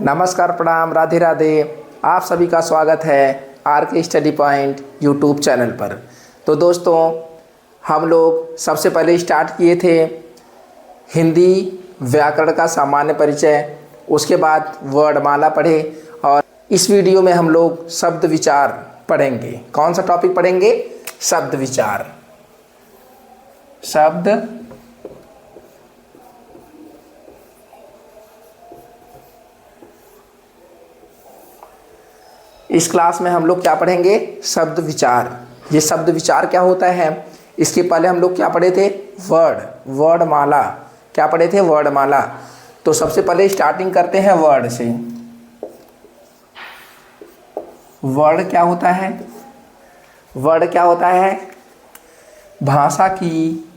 नमस्कार, प्रणाम, राधे राधे। आप सभी का स्वागत है आर के स्टडी पॉइंट यूट्यूब चैनल पर। तो दोस्तों, हम लोग सबसे पहले स्टार्ट किए थे हिंदी व्याकरण का सामान्य परिचय, उसके बाद वर्णमाला पढ़े और इस वीडियो में हम लोग शब्द विचार पढ़ेंगे। कौन सा टॉपिक पढ़ेंगे? शब्द विचार। शब्द इस क्लास में हम लोग क्या पढ़ेंगे? शब्द विचार। ये शब्द विचार क्या होता है? इसके पहले हम लोग क्या पढ़े थे? वर्णमाला। क्या पढ़े थे? वर्णमाला। तो सबसे पहले स्टार्टिंग करते हैं वर्ड से। वर्ड क्या होता है? वर्ड क्या होता है? भाषा की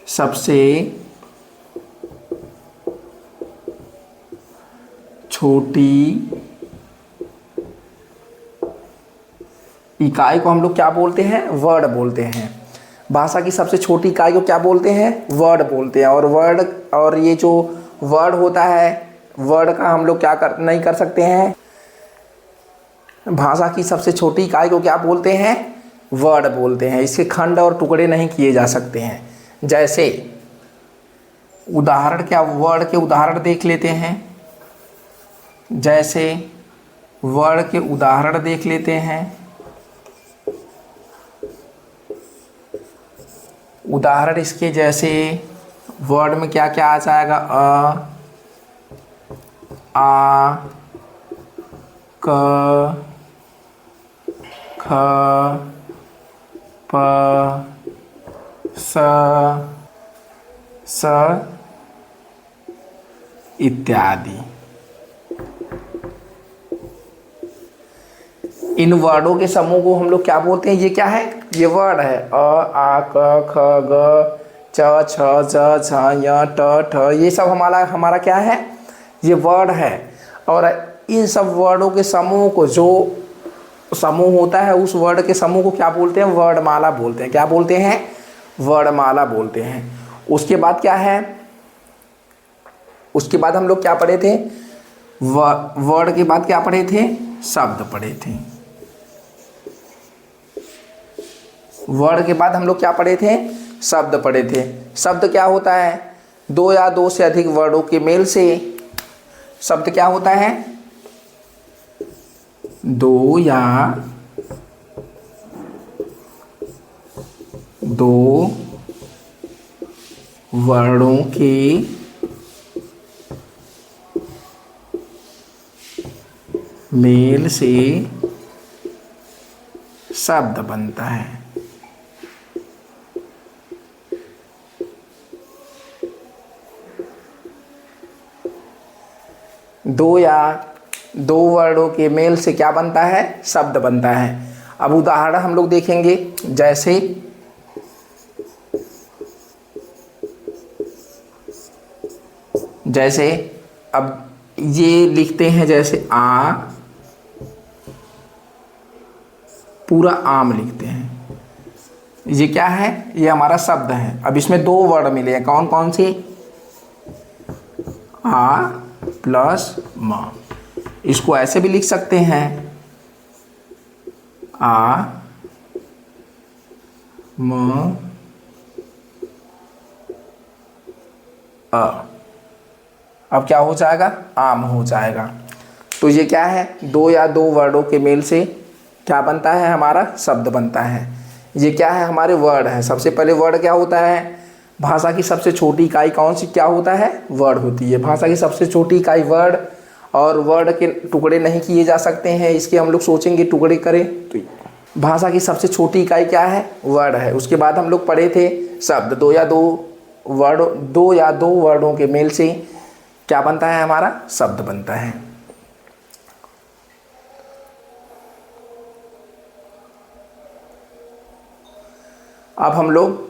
सबसे छोटी इकाई को हम लोग क्या बोलते हैं? वर्ड बोलते हैं। भाषा की सबसे छोटी इकाई को क्या बोलते हैं? वर्ड बोलते हैं। और ये जो वर्ड होता है, वर्ड का हम लोग क्या नहीं कर सकते हैं? भाषा की सबसे छोटी इकाई को क्या बोलते हैं? वर्ड बोलते हैं। इसके खंड और टुकड़े नहीं किए जा सकते हैं। जैसे उदाहरण, क्या वर्ड के उदाहरण देख लेते हैं। जैसे वर्ड के उदाहरण देख लेते हैं। उदाहरण इसके जैसे वर्ड में क्या क्या आ जाएगा? आ, क, ख, प, स इत्यादि। इन वर्डों के समूह को हम लोग क्या बोलते हैं? ये क्या है? ये वर्ड है। आ, क, ख, ग, च, छ, ज, झ, य, ट, ठ। ये सब हमारा क्या है? ये वर्ड है। और इन सब वर्डों के समूह को, जो समूह होता है, उस वर्ड के समूह को क्या बोलते हैं? वर्णमाला बोलते हैं। क्या बोलते हैं? वर्णमाला बोलते हैं। उसके बाद क्या है? उसके बाद हम लोग क्या पढ़े थे? वर्ड के बाद क्या पढ़े थे? शब्द पढ़े थे। वर्ड के बाद हम लोग क्या पढ़े थे? शब्द पढ़े थे। शब्द क्या होता है? दो या दो से अधिक वर्डों के मेल से शब्द क्या होता है? दो या दो वर्डों के मेल से शब्द बनता है। दो या दो वर्डों के मेल से क्या बनता है? शब्द बनता है। अब उदाहरण हम लोग देखेंगे। जैसे अब ये लिखते हैं, जैसे आ, पूरा आम लिखते हैं। ये क्या है? ये हमारा शब्द है। अब इसमें दो वर्ड मिले हैं। कौन कौन से? आ प्लस म। इसको ऐसे भी लिख सकते हैं, आ म अ। अब क्या हो जाएगा? आम हो जाएगा। तो ये क्या है? दो या दो वर्डों के मेल से क्या बनता है? हमारा शब्द बनता है। ये क्या है? हमारे वर्ड है। सबसे पहले वर्ड क्या होता है? भाषा की सबसे छोटी इकाई कौन सी क्या होता है? वर्ड होती है। भाषा की सबसे छोटी इकाई वर्ड, और वर्ड के टुकड़े नहीं किए जा सकते हैं। इसके हम लोग सोचेंगे टुकड़े करें तो भाषा की सबसे छोटी इकाई क्या है? वर्ड है। उसके बाद हम लोग पढ़े थे शब्द। दो या दो वर्डों के मेल से क्या बनता है? हमारा शब्द बनता है। अब हम लोग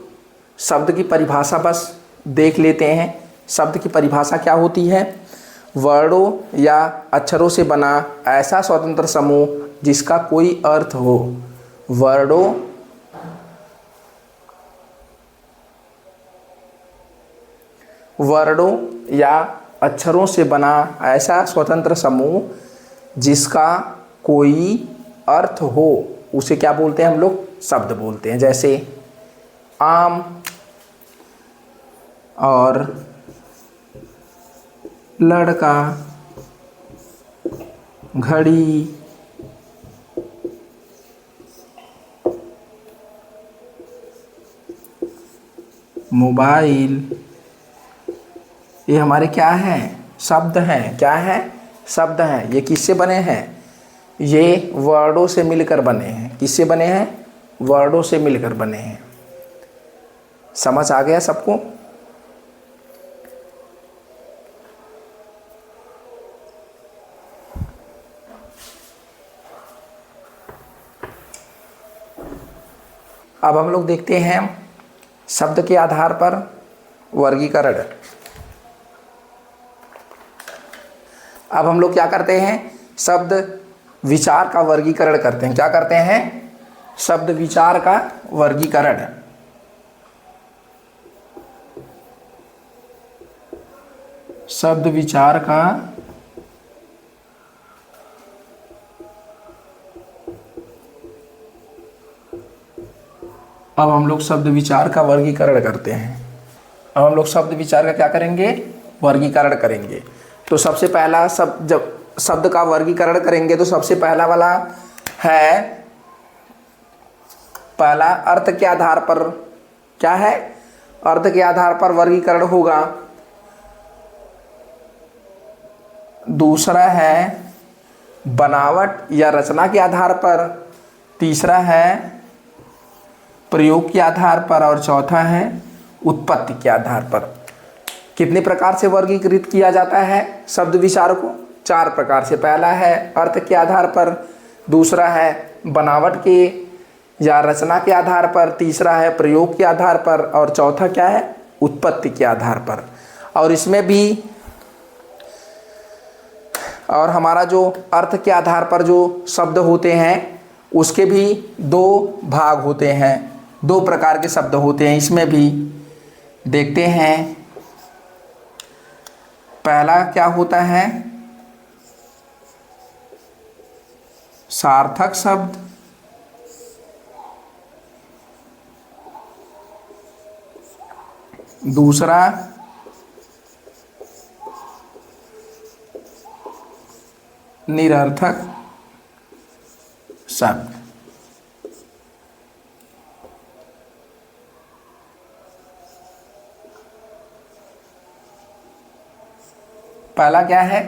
शब्द की परिभाषा बस देख लेते हैं। शब्द की परिभाषा क्या होती है? वर्णों या अक्षरों से बना ऐसा स्वतंत्र समूह जिसका कोई अर्थ हो। वर्णों वर्णों या अक्षरों से बना ऐसा स्वतंत्र समूह जिसका कोई अर्थ हो उसे क्या बोलते हैं हम लोग? शब्द बोलते हैं। जैसे आम और लड़का, घड़ी, मोबाइल, ये हमारे क्या हैं? शब्द हैं। क्या है? शब्द हैं। ये किससे बने हैं? ये वर्डों से मिलकर बने हैं। किससे बने हैं? वर्डों से मिलकर बने हैं। समझ आ गया सबको? अब हम लोग देखते हैं शब्द के आधार पर वर्गीकरण। अब हम लोग क्या करते हैं? शब्द विचार का वर्गीकरण करते हैं। क्या करते हैं? शब्द विचार का वर्गीकरण। शब्द विचार का अब हम लोग शब्द विचार का वर्गीकरण करते हैं। अब हम लोग शब्द विचार का क्या करेंगे? वर्गीकरण करेंगे। तो सबसे पहला जब शब्द का वर्गीकरण करेंगे तो सबसे पहला वाला है, पहला अर्थ के आधार पर। क्या है? अर्थ के आधार पर वर्गीकरण होगा। दूसरा है बनावट या रचना के आधार पर। तीसरा है प्रयोग के आधार पर और चौथा है उत्पत्ति के आधार पर। कितने प्रकार से वर्गीकृत किया जाता है शब्द विचार को? 4 प्रकार से। पहला है अर्थ के आधार पर, दूसरा है बनावट के या रचना के आधार पर, तीसरा है प्रयोग के आधार पर और चौथा क्या है? उत्पत्ति के आधार पर। और इसमें भी और हमारा जो अर्थ के आधार पर जो शब्द होते हैं उसके भी 2 भाग होते हैं। 2 प्रकार के शब्द होते हैं इसमें भी। देखते हैं पहला क्या होता है? सार्थक शब्द। दूसरा निरर्थक शब्द। पहला क्या है?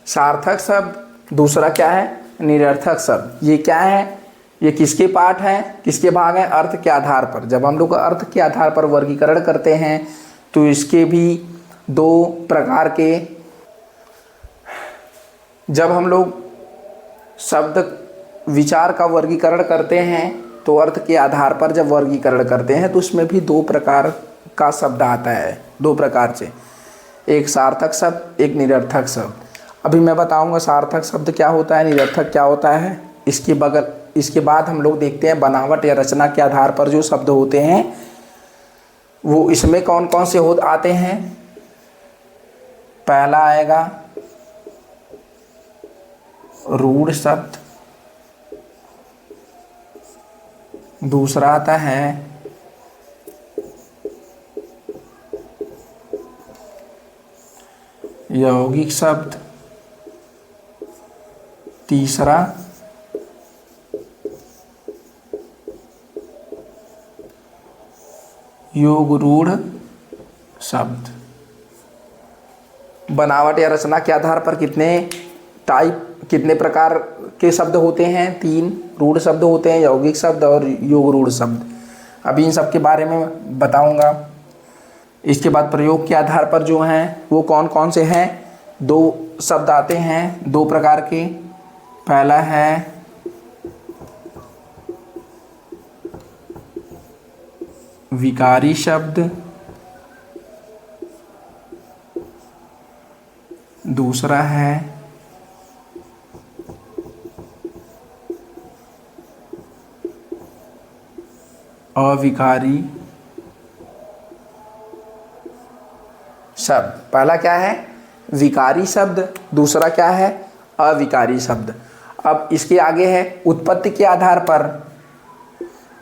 सार्थक शब्द। दूसरा क्या है? निरर्थक शब्द। ये क्या है? ये किसके पार्ट हैं? किसके भाग हैं? अर्थ के आधार पर। जब हम लोग अर्थ के आधार पर वर्गीकरण करते हैं तो इसके भी 2 प्रकार के। जब हम लोग शब्द विचार का वर्गीकरण करते हैं तो अर्थ के आधार पर जब वर्गीकरण करते हैं तो उसमें भी 2 प्रकार का शब्द आता है। 2 प्रकार से, एक सार्थक शब्द, एक निरर्थक शब्द। अभी मैं बताऊंगा सार्थक शब्द क्या होता है, निरर्थक क्या होता है। इसके बाद हम लोग देखते हैं बनावट या रचना के आधार पर जो शब्द होते हैं वो इसमें कौन कौन से आते हैं। पहला आएगा रूढ़ शब्द। दूसरा आता है यौगिक शब्द। तीसरा योग रूढ़ शब्द। बनावट या रचना के आधार पर कितने प्रकार के शब्द होते हैं? 3 रूढ़ शब्द होते हैं, यौगिक शब्द और योग रूढ़ शब्द। अभी इन सब के बारे में बताऊंगा। इसके बाद प्रयोग के आधार पर जो हैं वो कौन कौन से हैं? 2 शब्द आते हैं 2 प्रकार के। पहला है विकारी शब्द। दूसरा है अविकारी शब्द। पहला क्या है? विकारी शब्द। दूसरा क्या है? अविकारी शब्द। अब इसके आगे है उत्पत्ति के आधार पर।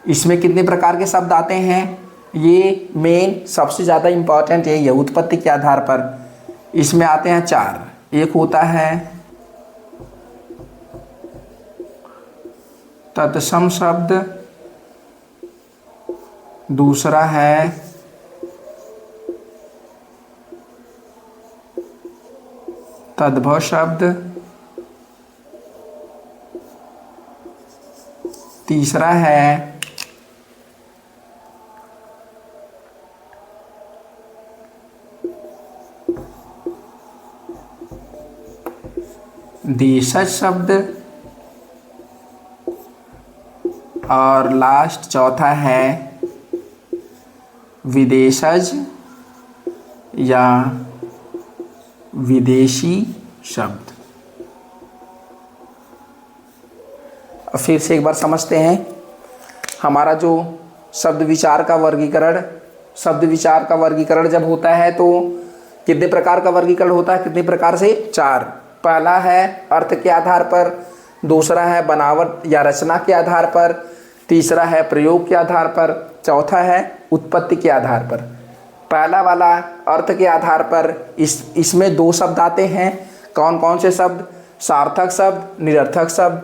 इसमें कितने प्रकार के शब्द आते हैं? ये मेन सबसे ज़्यादा इम्पॉर्टेंट यही है, उत्पत्ति के आधार पर। इसमें आते हैं 4। एक होता है तत्सम शब्द, दूसरा है तद्भव शब्द, तीसरा है देशज शब्द, और लास्ट चौथा है विदेशज या विदेशी शब्द। अब फिर से एक बार समझते हैं हमारा जो शब्द विचार का वर्गीकरण। शब्द विचार का वर्गीकरण जब होता है तो कितने प्रकार का वर्गीकरण होता है? कितने प्रकार से? 4। पहला है अर्थ के आधार पर, दूसरा है बनावट या रचना के आधार पर, तीसरा है प्रयोग के आधार पर, चौथा है उत्पत्ति के आधार पर। पहला वाला अर्थ के आधार पर, इसमें 2 शब्द आते हैं। कौन कौन से शब्द? सार्थक शब्द, निरर्थक शब्द।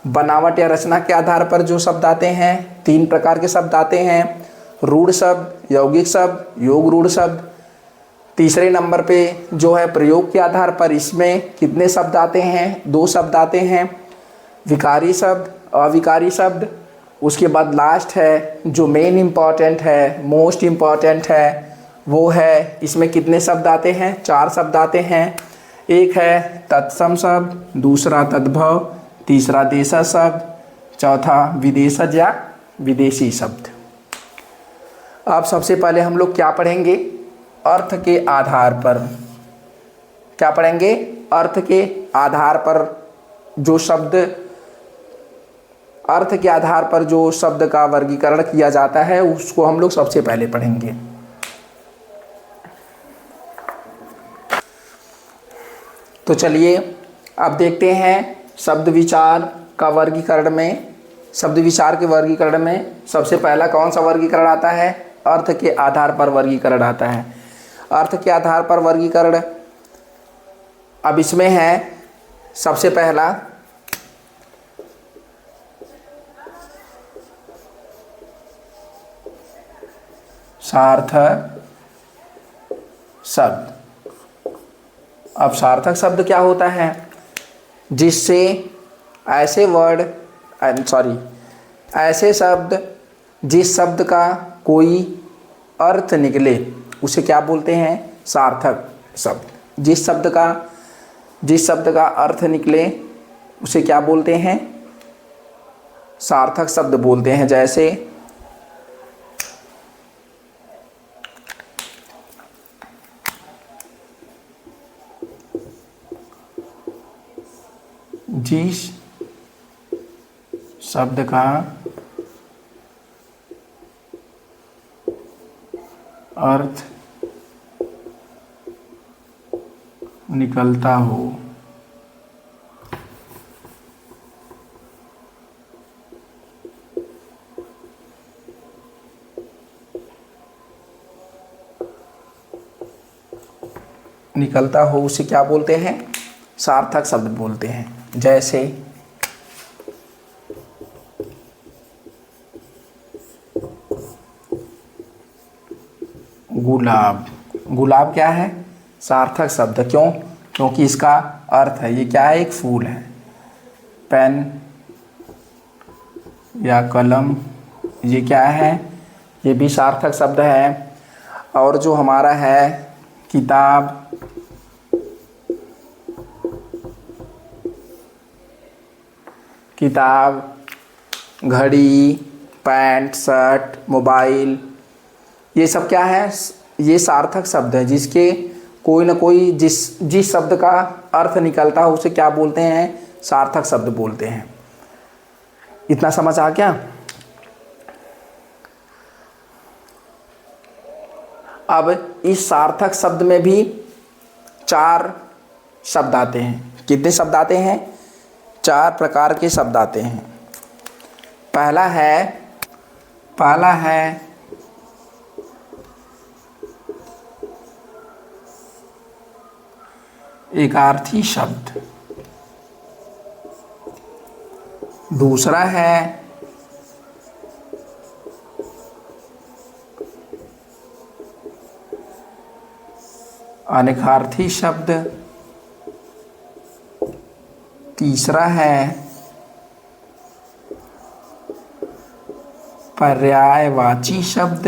बनावट या रचना के आधार पर जो शब्द आते हैं, 3 प्रकार के शब्द आते हैं, रूढ़ शब्द, यौगिक शब्द, योग रूढ़ शब्द। तीसरे नंबर पे जो है प्रयोग के आधार पर, इसमें कितने शब्द आते हैं? 2 शब्द आते हैं, विकारी शब्द, अविकारी शब्द। उसके बाद लास्ट है जो मेन इम्पॉर्टेंट है, मोस्ट इम्पॉर्टेंट है, वो है इसमें कितने शब्द आते हैं? 4 शब्द आते हैं। एक है तत्सम शब्द, दूसरा तद्भव, तीसरा देशज शब्द, चौथा विदेशज या विदेशी शब्द। अब सबसे पहले हम लोग क्या पढ़ेंगे? अर्थ के आधार पर। क्या पढ़ेंगे? अर्थ के आधार पर जो शब्द, अर्थ के आधार पर जो शब्द का वर्गीकरण किया जाता है उसको हम लोग सबसे पहले पढ़ेंगे। तो चलिए अब देखते हैं शब्द विचार का वर्गीकरण में। शब्द विचार के वर्गीकरण में सबसे पहला कौन सा वर्गीकरण आता है? अर्थ के आधार पर वर्गीकरण आता है। अर्थ के आधार पर वर्गीकरण अब इसमें है सबसे पहला सार्थक शब्द। अब सार्थक शब्द क्या होता है? जिससे ऐसे वर्ड ऐसे शब्द जिस शब्द का कोई अर्थ निकले उसे क्या बोलते हैं? सार्थक शब्द। जिस शब्द का अर्थ निकले उसे क्या बोलते हैं? सार्थक शब्द बोलते हैं। जैसे जिस शब्द का अर्थ निकलता हो उसे क्या बोलते हैं? सार्थक शब्द बोलते हैं। जैसे गुलाब। गुलाब क्या है? सार्थक शब्द। क्यों? क्योंकि इसका अर्थ है, ये क्या है? एक फूल है। पेन या कलम, ये क्या है? ये भी सार्थक शब्द है। और जो हमारा है किताब, घड़ी, पैंट, शर्ट, मोबाइल, ये सब क्या है? ये सार्थक शब्द है जिसके कोई ना कोई जिस शब्द का अर्थ निकलता है उसे क्या बोलते हैं? सार्थक शब्द बोलते हैं। इतना समझ आ गया? अब इस सार्थक शब्द में भी 4 शब्द आते हैं। कितने शब्द आते हैं? 4 प्रकार के शब्द आते हैं। पहला है एकार्थी शब्द, दूसरा है अनेकार्थी शब्द, तीसरा है पर्यायवाची शब्द,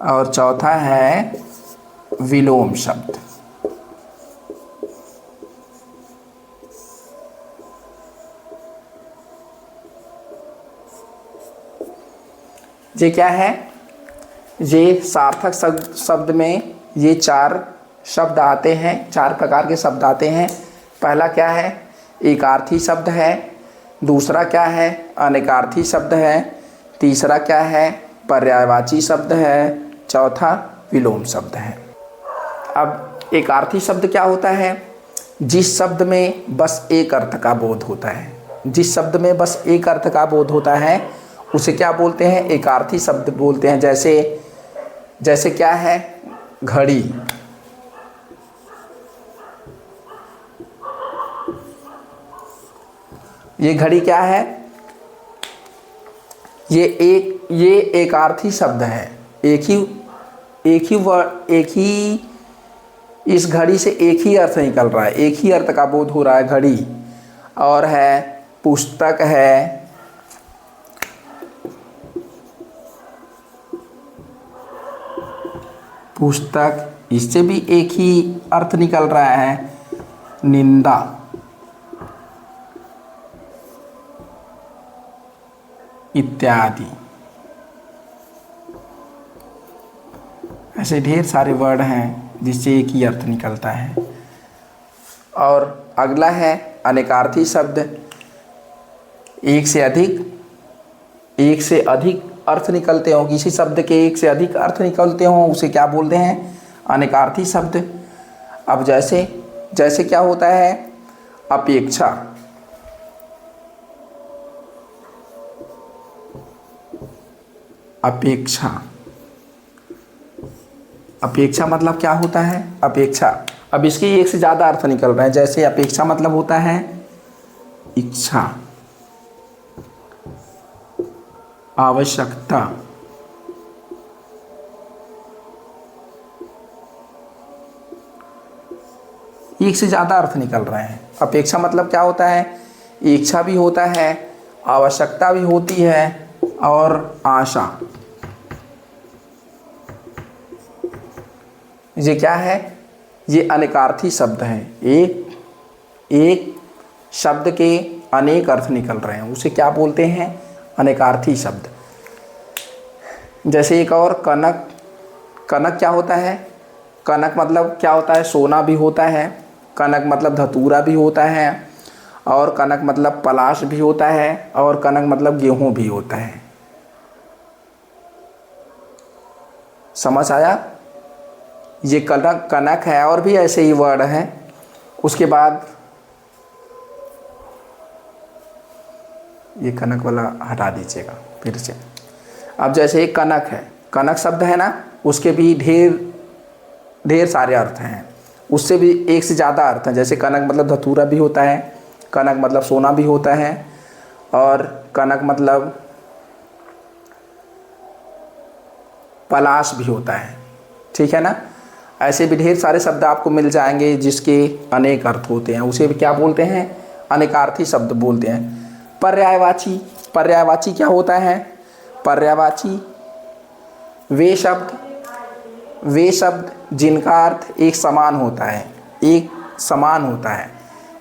और चौथा है विलोम शब्द। ये क्या है? ये सार्थक शब्द में ये 4 शब्द आते हैं, 4 प्रकार के शब्द आते हैं। पहला क्या है? एकार्थी शब्द है, दूसरा क्या है? अनेकार्थी शब्द है, तीसरा क्या है? पर्यायवाची शब्द है, चौथा विलोम शब्द है। अब एकार्थी शब्द क्या होता है? जिस शब्द में बस एक अर्थ का बोध होता है, जिस शब्द में बस एक अर्थ का बोध होता है उसे क्या बोलते हैं? एकार्थी शब्द बोलते हैं। जैसे क्या है? घड़ी। ये घड़ी क्या है? ये एकार्थी शब्द है। एक ही इस घड़ी से एक ही अर्थ निकल रहा है, एक ही अर्थ का बोध हो रहा है घड़ी। और है पुस्तक है, पुस्तक, इससे भी एक ही अर्थ निकल रहा है, निंदा। इत्यादि। ऐसे ढेर सारे वर्ड हैं जिससे एक ही अर्थ निकलता है। और अगला है अनेकार्थी शब्द। एक से अधिक अर्थ निकलते हों, किसी शब्द के एक से अधिक अर्थ निकलते हों उसे क्या बोलते हैं? अनेकार्थी शब्द। अब जैसे क्या होता है? अपेक्षा। अपेक्षा मतलब क्या होता है? अपेक्षा। अब इसके एक से ज़्यादा अर्थ निकल रहे हैं। जैसे अपेक्षा मतलब होता है इच्छा, आवश्यकता, एक से ज़्यादा अर्थ निकल रहे हैं। अपेक्षा मतलब क्या होता है? इच्छा भी होता है, आवश्यकता भी होती है और आशा। ये क्या है? ये अनेकार्थी शब्द है। एक शब्द के अनेक अर्थ निकल रहे हैं उसे क्या बोलते हैं? अनेकार्थी शब्द। जैसे एक और कनक। कनक क्या होता है? कनक मतलब क्या होता है? सोना भी होता है, कनक मतलब धतूरा भी होता है, और कनक मतलब पलाश भी होता है, और कनक मतलब गेहूं भी होता है। समझ आया? ये कनक है, और भी ऐसे ही वर्ड हैं। उसके बाद ये कनक वाला हटा दीजिएगा फिर से। अब जैसे एक कनक है, कनक शब्द है ना, उसके भी ढेर सारे अर्थ हैं, उससे भी एक से ज़्यादा अर्थ हैं। जैसे कनक मतलब धतूरा भी होता है, कनक मतलब सोना भी होता है, और कनक मतलब पलाश भी होता है। ठीक है ना? ऐसे भी ढेर सारे शब्द आपको मिल जाएंगे जिसके अनेक अर्थ होते हैं, उसे भी क्या बोलते हैं? अनेकार्थी शब्द बोलते हैं। पर्यायवाची क्या होता है? पर्यायवाची वे शब्द जिनका अर्थ एक समान होता है,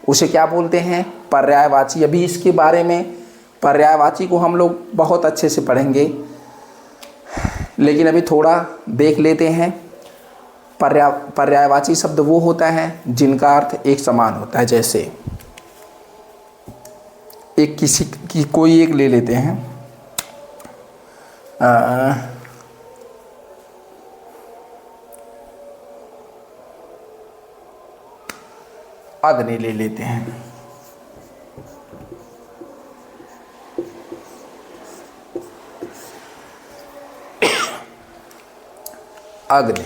उसे क्या बोलते हैं? पर्यायवाची। अभी इसके बारे में पर्यायवाची को हम लोग बहुत अच्छे से पढ़ेंगे, लेकिन अभी थोड़ा देख लेते हैं। पर्यायवाची शब्द वो होता है जिनका अर्थ एक समान होता है। जैसे कोई एक ले लेते हैं, अ, अग्नि ले लेते हैं। अग्नि,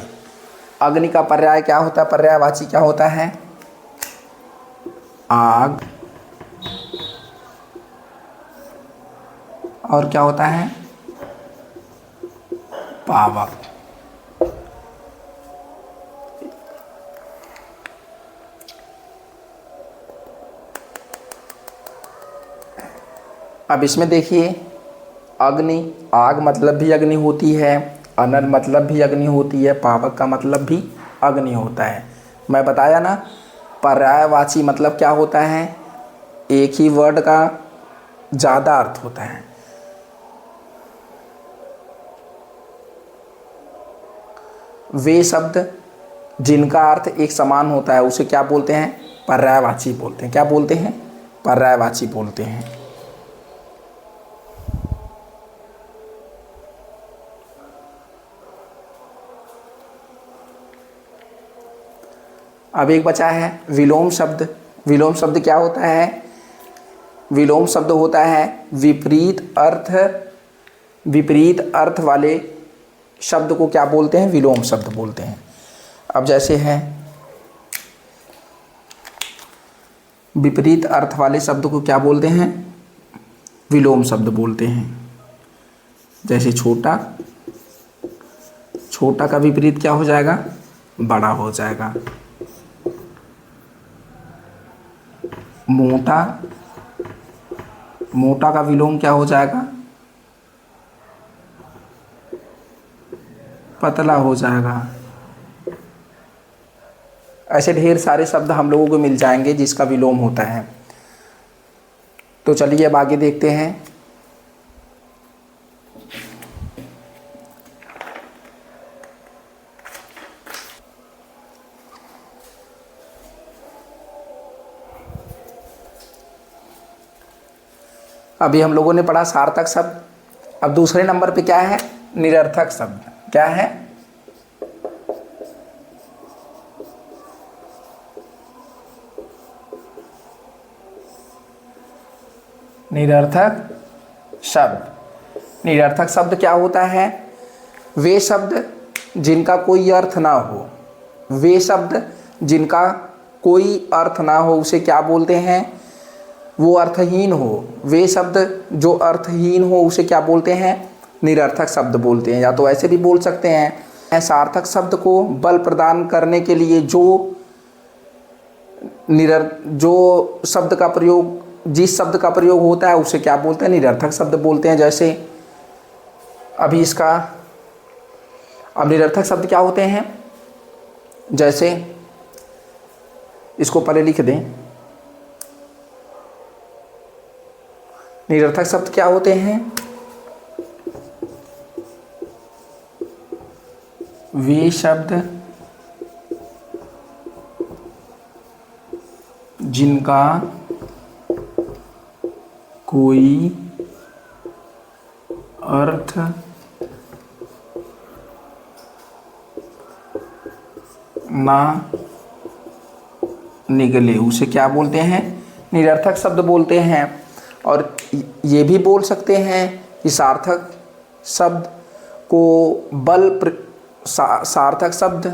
अग्नि का पर्याय क्या होता है? पर्यायवाची क्या होता है? आग। और क्या होता है? पावक। अब इसमें देखिए, अग्नि, आग मतलब भी अग्नि होती है, अनल मतलब भी अग्नि होती है, पावक का मतलब भी अग्नि होता है। मैं बताया ना, पर्यायवाची मतलब क्या होता है? एक ही वर्ड का ज़्यादा अर्थ होता है। वे शब्द जिनका अर्थ एक समान होता है उसे क्या बोलते हैं? पर्यायवाची बोलते हैं। क्या बोलते हैं? पर्यायवाची बोलते हैं। अब एक बचा है विलोम शब्द। विलोम शब्द क्या होता है? विलोम शब्द होता है विपरीत अर्थ वाले शब्द को क्या बोलते हैं? विलोम शब्द बोलते हैं। अब जैसे है, विपरीत अर्थ वाले शब्द को क्या बोलते हैं? विलोम शब्द बोलते हैं। जैसे छोटा, छोटा का विपरीत क्या हो जाएगा? बड़ा हो जाएगा। मोटा, मोटा का विलोम क्या हो जाएगा? पतला हो जाएगा। ऐसे ढेर सारे शब्द हम लोगों को मिल जाएंगे जिसका विलोम होता है। तो चलिए अब आगे देखते हैं। अभी हम लोगों ने पढ़ा सार्थक शब्द। अब दूसरे नंबर पे क्या है? निरर्थक शब्द। क्या है? निरर्थक शब्द। निरर्थक शब्द क्या होता है? वे शब्द जिनका कोई अर्थ ना हो, वे शब्द जिनका कोई अर्थ ना हो उसे क्या बोलते हैं? वो अर्थहीन हो। वे शब्द जो अर्थहीन हो उसे क्या बोलते हैं? निरर्थक शब्द बोलते हैं। या तो ऐसे भी बोल सकते हैं, सार्थक शब्द को बल प्रदान करने के लिए जो शब्द का प्रयोग, जिस शब्द का प्रयोग होता है उसे क्या बोलते हैं? निरर्थक शब्द बोलते हैं। जैसे अभी इसका, अब निरर्थक शब्द क्या होते हैं? जैसे इसको पहले लिख दें। निरर्थक शब्द क्या होते हैं? वे शब्द जिनका कोई अर्थ ना निकले उसे क्या बोलते हैं? निरर्थक शब्द बोलते हैं। और ये भी बोल सकते हैं कि सार्थक शब्द को सार्थक शब्द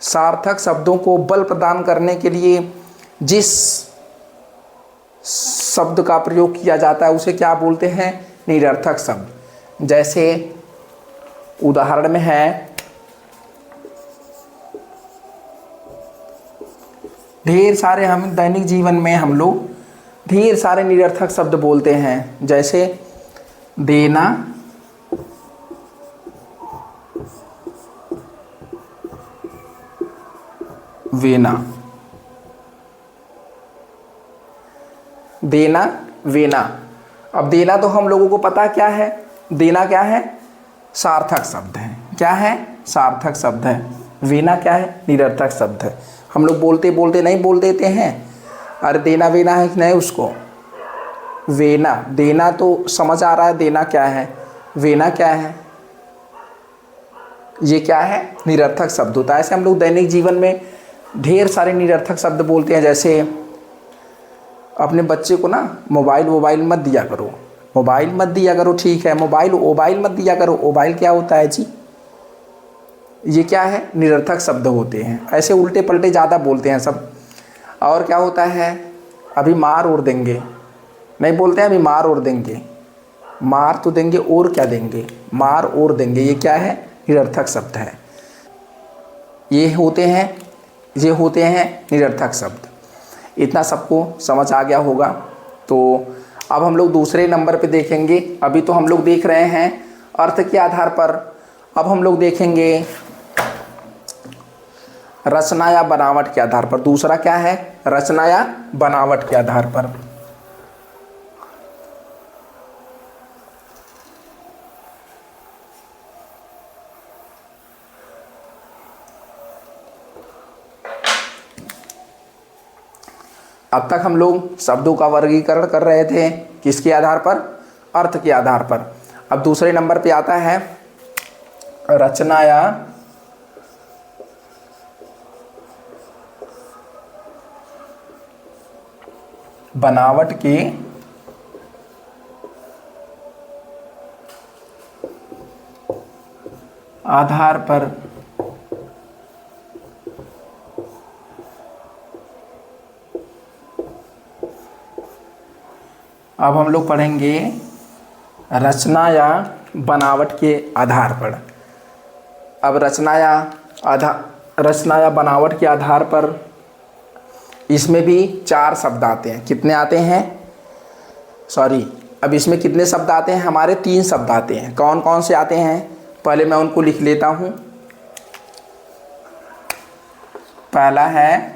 सार्थक शब्दों को बल प्रदान करने के लिए जिस शब्द का प्रयोग किया जाता है उसे क्या बोलते हैं? निरर्थक शब्द। जैसे उदाहरण में है, ढेर सारे हम दैनिक जीवन में हम लोग ढेर सारे निरर्थक शब्द बोलते हैं। जैसे देना, वेना, देना, वेना। अब देना तो हम लोगों को पता क्या है? देना क्या है? सार्थक शब्द है। क्या है? सार्थक शब्द है। वेना क्या है? निरर्थक शब्द है। हम लोग बोलते बोलते नहीं बोल देते हैं, अरे देना वेना है कि नहीं उसको, वेना, देना तो समझ आ रहा है, देना क्या है, वेना क्या है, ये क्या है, निरर्थक शब्द होता है। ऐसे हम लोग दैनिक जीवन में ढेर सारे निरर्थक शब्द बोलते हैं। जैसे अपने बच्चे को ना मोबाइल मत दिया करो, मोबाइल मत दिया करो, ठीक है, मोबाइल मत दिया करो, मोबाइल क्या होता है जी, ये क्या है, निरर्थक शब्द होते हैं। ऐसे उल्टे पलटे ज़्यादा बोलते हैं सब। और क्या होता है, अभी मार और देंगे, नहीं बोलते हैं अभी मार और देंगे, मार तो देंगे और क्या देंगे, मार और देंगे, ये क्या है, निरर्थक शब्द है। ये होते हैं निरर्थक शब्द। इतना सबको समझ आ गया होगा। तो अब हम लोग दूसरे नंबर पे देखेंगे। अभी तो हम लोग देख रहे हैं अर्थ के आधार पर, अब हम लोग देखेंगे रचना या बनावट के आधार पर। दूसरा क्या है, रचना या बनावट के आधार पर। अब तक हम लोग शब्दों का वर्गीकरण कर रहे थे, किसके आधार पर, अर्थ के आधार पर। अब दूसरे नंबर पे आता है रचना या बनावट के आधार पर। अब हम लोग पढ़ेंगे रचना या बनावट के आधार पर। अब रचना या बनावट के आधार पर इसमें भी 4 शब्द आते हैं। कितने आते हैं, सॉरी, अब इसमें कितने शब्द आते हैं, हमारे 3 शब्द आते हैं। कौन कौन से आते हैं, पहले मैं उनको लिख लेता हूँ। पहला है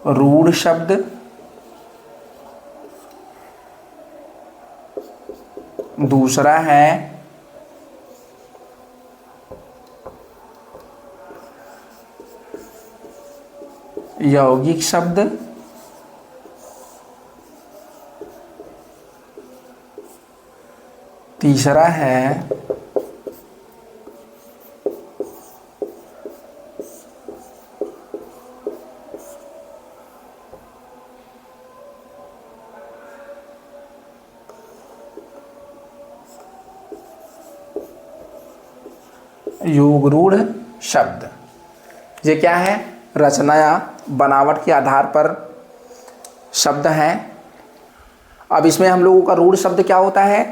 रूढ़ शब्द, दूसरा है यौगिक शब्द, तीसरा है योगरूढ़ शब्द। ये क्या है, रचना या बनावट के आधार पर शब्द हैं। अब इसमें हम लोगों का रूढ़ शब्द क्या होता है,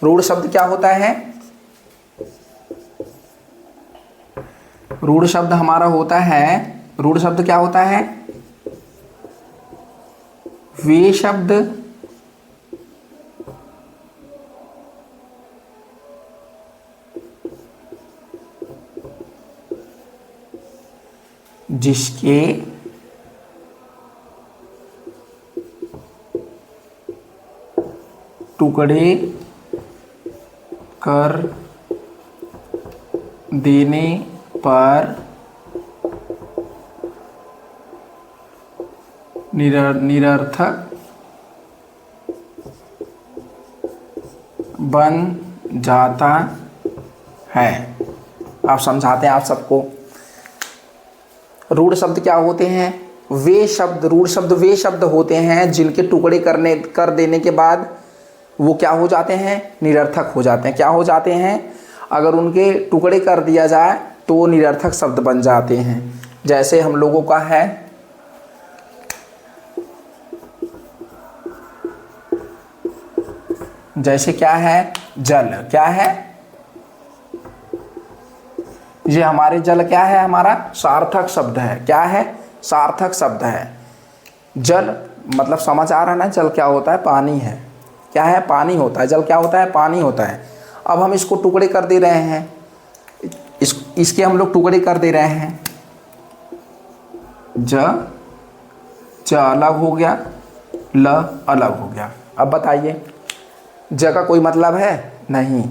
रूढ़ शब्द क्या होता है, रूढ़ शब्द हमारा होता है, रूढ़ शब्द क्या होता है, वे शब्द जिसके टुकड़े कर देने पर निरर्थक बन जाता है। आप समझाते हैं आप सबको। रूढ़ शब्द क्या होते हैं, वे शब्द, रूढ़ शब्द वे शब्द होते हैं जिनके टुकड़े कर देने के बाद वो क्या हो जाते हैं, निरर्थक हो जाते हैं। क्या हो जाते हैं, अगर उनके टुकड़े कर दिया जाए तो वो निरर्थक शब्द बन जाते हैं। जैसे हम लोगों का है जैसे क्या है, जल, क्या है, ये हमारे जल क्या है, हमारा सार्थक शब्द है। क्या है, सार्थक शब्द है। जल मतलब समझ आ रहा है ना, जल क्या होता है, पानी है। क्या है, पानी होता है। जल क्या होता है, पानी होता है। अब हम इसको टुकड़े कर दे रहे हैं, इसके हम लोग टुकड़े कर दे रहे हैं। ज अलग हो गया, ल अलग हो गया। अब बताइए, ज का कोई मतलब है नहीं,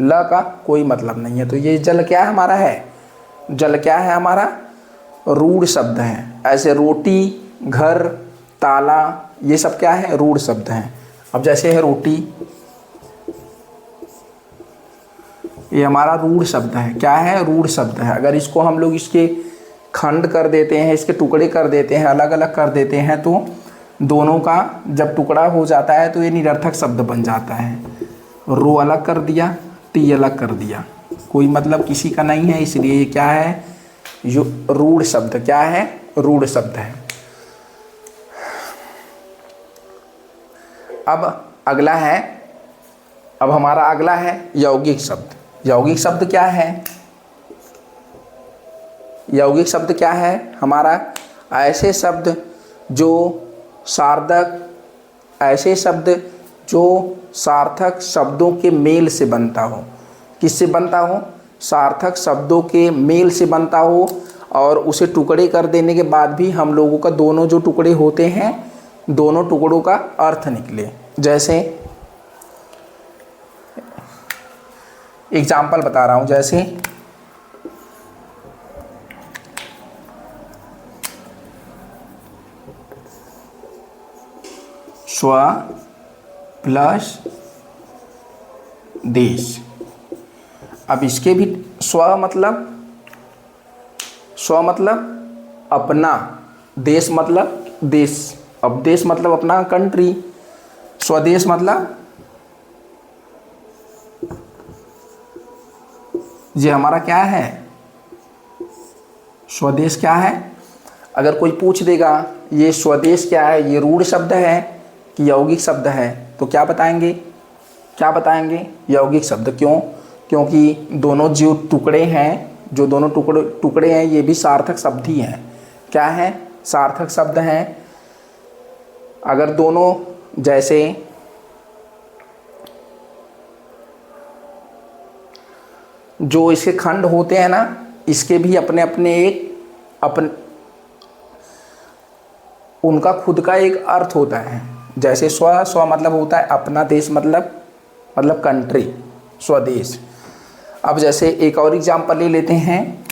ल का कोई मतलब नहीं है। तो ये जल क्या है हमारा, है जल क्या है हमारा, रूढ़ शब्द है। ऐसे रोटी, घर, ताला, ये सब क्या है, रूढ़ शब्द हैं। अब जैसे है रोटी, ये हमारा रूढ़ शब्द है। क्या है, रूढ़ शब्द है। अगर इसको हम लोग इसके खंड कर देते हैं, इसके टुकड़े कर देते हैं, अलग अलग कर देते हैं, तो दोनों का जब टुकड़ा हो जाता है तो ये निरर्थक शब्द बन जाता है। रो अलग कर दिया, टी अलग कर दिया, कोई मतलब किसी का नहीं है, इसलिए ये क्या है, जो रूढ़ शब्द, क्या है, रूढ़ शब्द है। अब अगला है, अब हमारा अगला है यौगिक शब्द। यौगिक शब्द क्या है, यौगिक शब्द क्या है हमारा, ऐसे शब्द जो सार्थक, ऐसे शब्द जो सार्थक शब्दों के मेल से बनता हो। किससे बनता हो, सार्थक शब्दों के मेल से बनता हो, और उसे टुकड़े कर देने के बाद भी हम लोगों का दोनों जो टुकड़े होते हैं, दोनों टुकड़ों का अर्थ निकले। जैसे एग्जाम्पल बता रहा हूँ, जैसे स्व प्लस देश। अब इसके भी स्व मतलब अपना, देश मतलब देश। अब देश मतलब अपना, कंट्री। स्वदेश मतलब ये हमारा क्या है, स्वदेश क्या है। अगर कोई पूछ देगा ये स्वदेश क्या है, ये रूढ़ शब्द है कि यौगिक शब्द है, तो क्या बताएंगे, क्या बताएंगे, यौगिक शब्द। क्यों, क्योंकि दोनों जो टुकड़े हैं, जो दोनों टुकड़े हैं, ये भी सार्थक शब्द ही हैं। क्या है, सार्थक शब्द हैं। अगर दोनों, जैसे जो इसके खंड होते हैं ना, इसके भी अपने अपने उनका खुद का एक अर्थ होता है। जैसे स्व मतलब होता है अपना, देश मतलब कंट्री, स्वदेश। अब जैसे एक और एग्जांपल ले लेते हैं,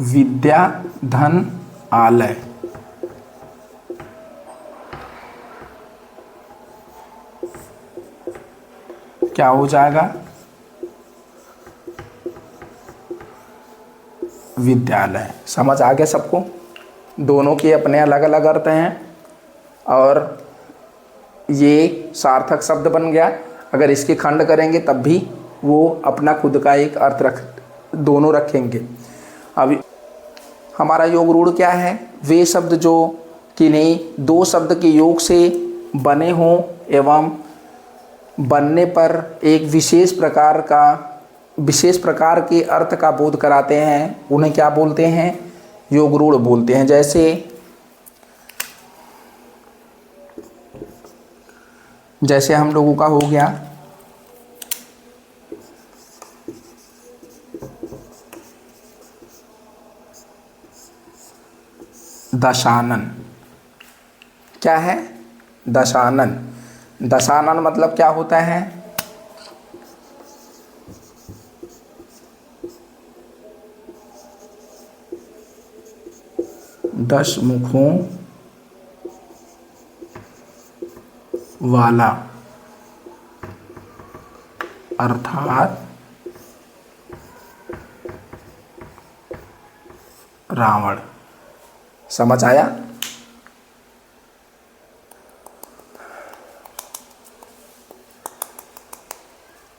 विद्या धन आलय। क्या हो जाएगा, विद्यालय। समझ आ गया सबको, दोनों के अपने अलग अलग अर्थ हैं, और ये सार्थक शब्द बन गया। अगर इसके खंड करेंगे तब भी वो अपना खुद का एक अर्थ दोनों रखेंगे। अब हमारा योग रूढ़ क्या है, वे शब्द जो किन्हीं दो शब्द के योग से बने हों एवं बनने पर एक विशेष प्रकार के अर्थ का बोध कराते हैं, उन्हें क्या बोलते हैं, योग रूढ़ बोलते हैं। जैसे हम लोगों का हो गया दशानन। क्या है, दशानन। दशानन मतलब क्या होता है, 10 मुखों वाला, अर्थात रावण। समझ आया।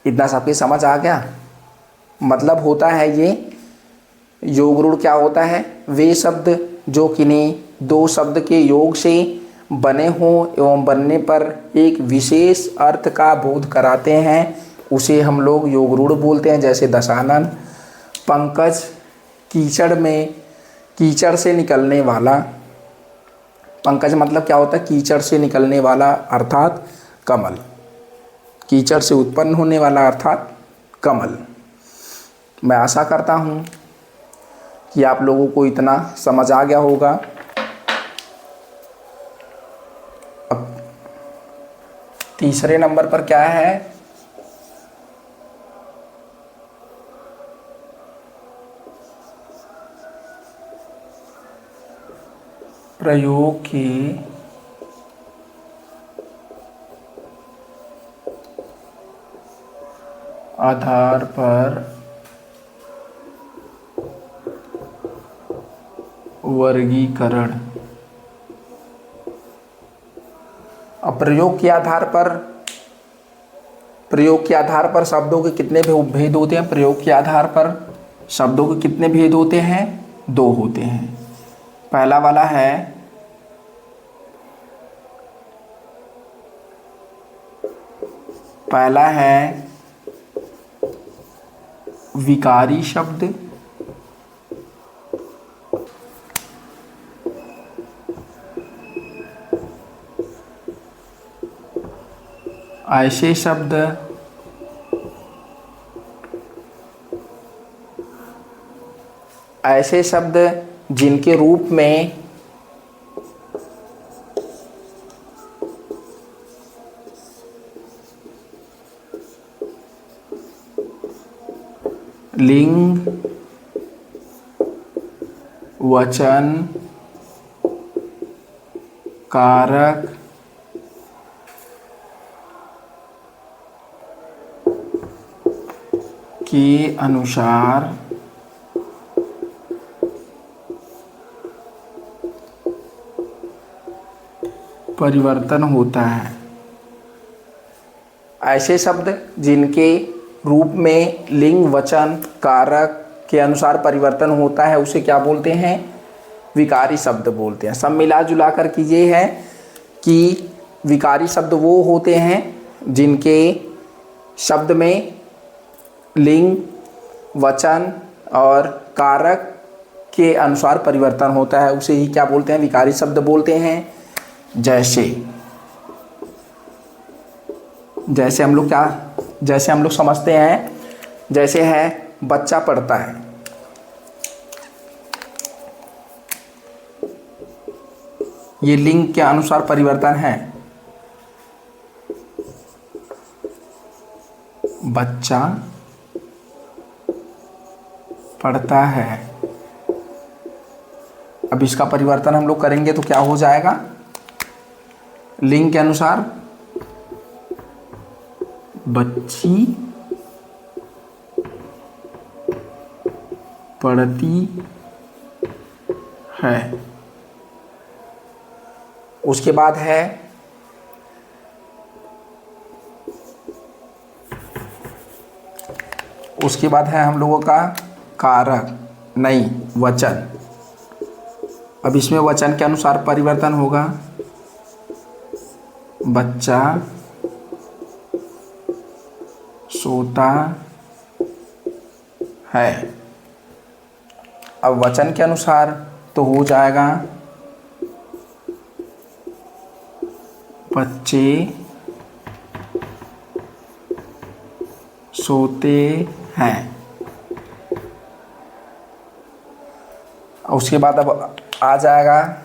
इतना सबकी समझ आ गया। मतलब होता है ये योग रूढ़ क्या होता है, वे शब्द जो किन्हीं दो शब्द के योग से बने हों एवं बनने पर एक विशेष अर्थ का बोध कराते हैं, उसे हम लोग योग रूढ़ बोलते हैं। जैसे दशानन, पंकज, कीचड़ से निकलने वाला। पंकज मतलब क्या होता है, कीचड़ से निकलने वाला अर्थात कमल, कीचड़ से उत्पन्न होने वाला अर्थात कमल। मैं आशा करता हूँ कि आप लोगों को इतना समझ आ गया होगा। अब तीसरे नंबर पर क्या है, प्रयोग के आधार पर वर्गीकरण। अब प्रयोग के आधार पर शब्दों के कितने भेद होते हैं? प्रयोग के आधार पर शब्दों के कितने भेद होते हैं? 2 होते हैं। पहला वाला है विकारी शब्द, ऐसे शब्द जिनके रूप में लिंग, वचन, कारक के अनुसार परिवर्तन होता है। ऐसे शब्द जिनके रूप में लिंग, वचन, कारक के अनुसार परिवर्तन होता है उसे क्या बोलते हैं? विकारी शब्द बोलते हैं। सब मिला जुला कर के ये है कि विकारी शब्द वो होते हैं जिनके शब्द में लिंग, वचन और कारक के अनुसार परिवर्तन होता है, उसे ही क्या बोलते हैं? विकारी शब्द बोलते हैं। जैसे हम लोग समझते हैं, जैसे है बच्चा पढ़ता है। ये लिंग के अनुसार परिवर्तन है। बच्चा पढ़ता है। अब इसका परिवर्तन हम लोग करेंगे तो क्या हो जाएगा? लिंग के अनुसार बच्ची पढ़ती है। उसके बाद है हम लोगों का कारक, नहीं वचन। अब इसमें वचन के अनुसार परिवर्तन होगा। बच्चा सोता है। अब वचन के अनुसार तो हो जाएगा बच्चे सोते हैं। उसके बाद अब आ जाएगा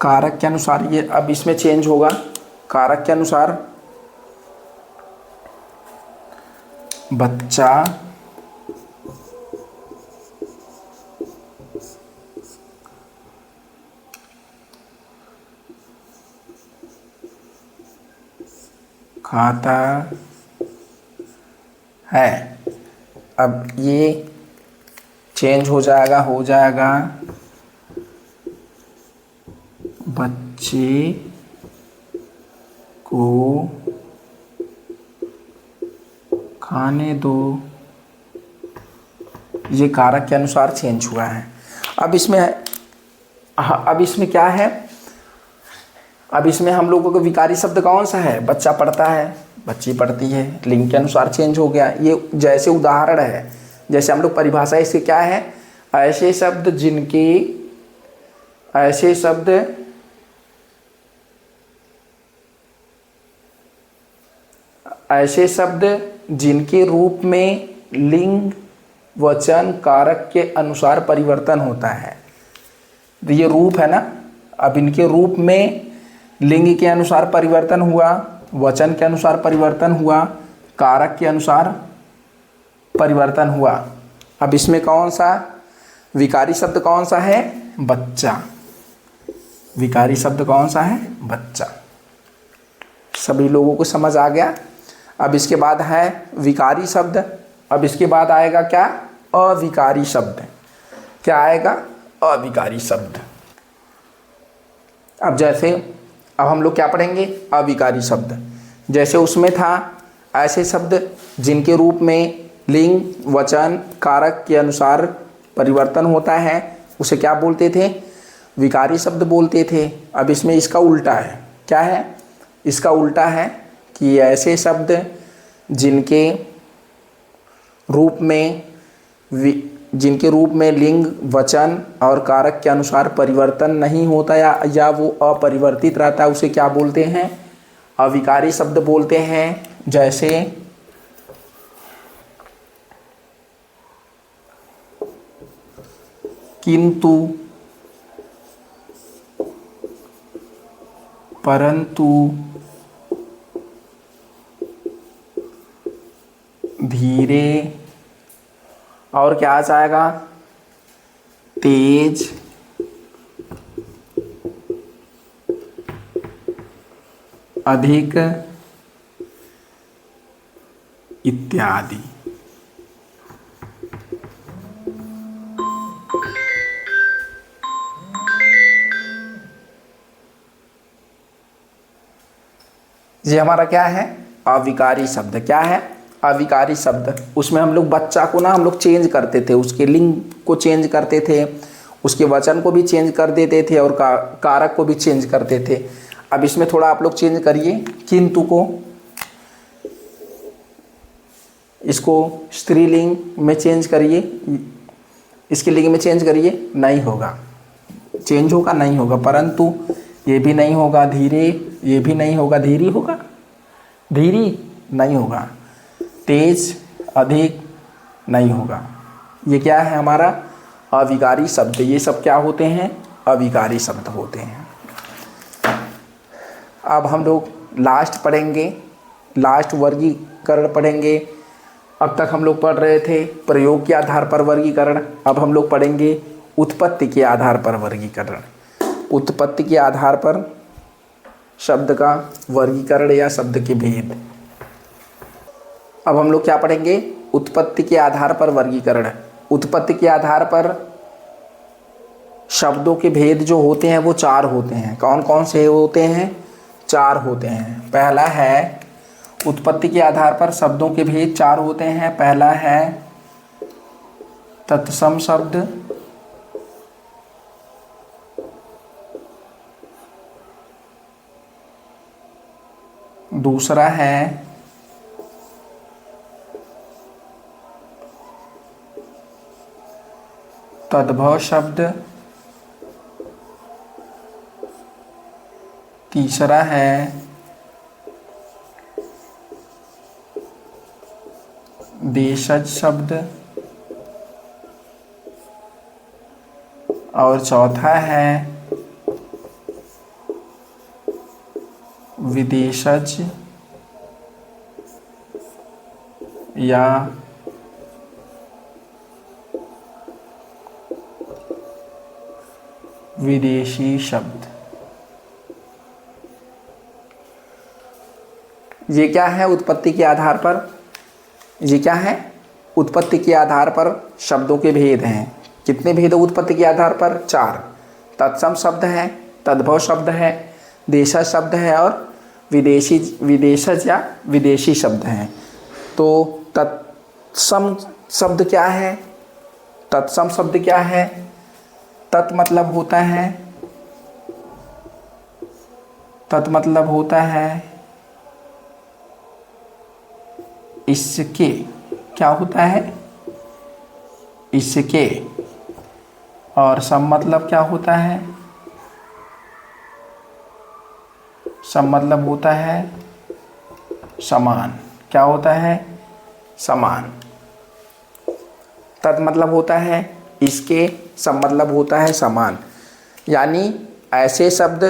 कारक के अनुसार। ये अब इसमें चेंज होगा। कारक के अनुसार बच्चा खाता है। अब ये चेंज हो जाएगा बच्चे को खाने दो। ये कारक के अनुसार चेंज हुआ है। अब इसमें क्या है? अब इसमें हम लोगों को विकारी शब्द कौन सा है? बच्चा पढ़ता है, बच्ची पढ़ती है। लिंग के अनुसार चेंज हो गया। ये जैसे उदाहरण है, जैसे हम लोग परिभाषा इसके क्या है? ऐसे शब्द जिनके रूप में लिंग, वचन, कारक के अनुसार परिवर्तन होता है। तो ये रूप है ना। अब इनके रूप में लिंग के अनुसार परिवर्तन हुआ वचन के अनुसार परिवर्तन हुआ, कारक के अनुसार परिवर्तन हुआ। अब इसमें कौन सा विकारी शब्द कौन सा है? बच्चा। विकारी शब्द कौन सा है? बच्चा। सभी लोगों को समझ आ गया। अब इसके बाद है विकारी शब्द। अब इसके बाद आएगा क्या? अविकारी शब्द। क्या आएगा? अविकारी शब्द। अब जैसे अब हम लोग क्या पढ़ेंगे? अविकारी शब्द। जैसे उसमें था ऐसे शब्द जिनके रूप में लिंग, वचन, कारक के अनुसार परिवर्तन होता है, उसे क्या बोलते थे? विकारी शब्द बोलते थे। अब इसमें इसका उल्टा है। क्या है? इसका उल्टा है कि ऐसे शब्द जिनके रूप में लिंग, वचन और कारक के अनुसार परिवर्तन नहीं होता या वो अपरिवर्तित रहता है, उसे क्या बोलते हैं? अविकारी शब्द बोलते हैं। जैसे किंतु, परंतु, धीरे, और क्या आ जाएगा? तेज, अधिक इत्यादि। ये हमारा क्या है? अविकारी शब्द। क्या है? अविकारी शब्द। उसमें हम लोग बच्चा को हम लोग चेंज करते थे, उसके लिंग को चेंज करते थे, उसके वचन को भी चेंज कर देते थे और कारक को भी चेंज करते थे। अब इसमें थोड़ा आप लोग चेंज करिए। किंतु को इसको स्त्रीलिंग में चेंज करिए, इसके लिंग में चेंज करिए, नहीं होगा। चेंज होगा? नहीं होगा। परंतु ये भी नहीं होगा। धीरे, ये भी नहीं होगा। धीरी होगा? धीरी नहीं होगा। तेज, अधिक नहीं होगा। ये क्या है? हमारा अविकारी शब्द। ये सब क्या होते हैं? अविकारी शब्द होते हैं। अब हम लोग लास्ट पढ़ेंगे, लास्ट वर्गीकरण पढ़ेंगे। अब तक हम लोग पढ़ रहे थे प्रयोग के आधार पर वर्गीकरण। अब हम लोग पढ़ेंगे उत्पत्ति के आधार पर वर्गीकरण। उत्पत्ति के आधार पर शब्द का वर्गीकरण या शब्द के भेद। अब हम लोग क्या पढ़ेंगे? उत्पत्ति के आधार पर वर्गीकरण। उत्पत्ति के आधार पर शब्दों के भेद जो होते हैं वो 4 होते हैं। कौन कौन से होते हैं? 4 होते हैं। पहला है उत्पत्ति के आधार पर शब्दों के भेद 4 होते हैं। पहला है तत्सम शब्द, दूसरा है तद्भव शब्द, तीसरा है देशज शब्द और चौथा है विदेशज या विदेशी शब्द। ये क्या है? उत्पत्ति के आधार पर, ये क्या है? उत्पत्ति के आधार पर शब्दों के भेद हैं। कितने भेद है उत्पत्ति के आधार पर? 4। तत्सम शब्द है, तद्भव शब्द है, देशज शब्द है और विदेशज या विदेशी शब्द हैं। तो तत्सम शब्द क्या है? तत्सम शब्द क्या है? तत् मतलब होता है, तत् मतलब होता है इसके। क्या होता है? इसके। और सम मतलब क्या होता है? सम मतलब होता है समान। क्या होता है? समान। तत् मतलब होता है इसके, सम मतलब होता है समान। यानी ऐसे शब्द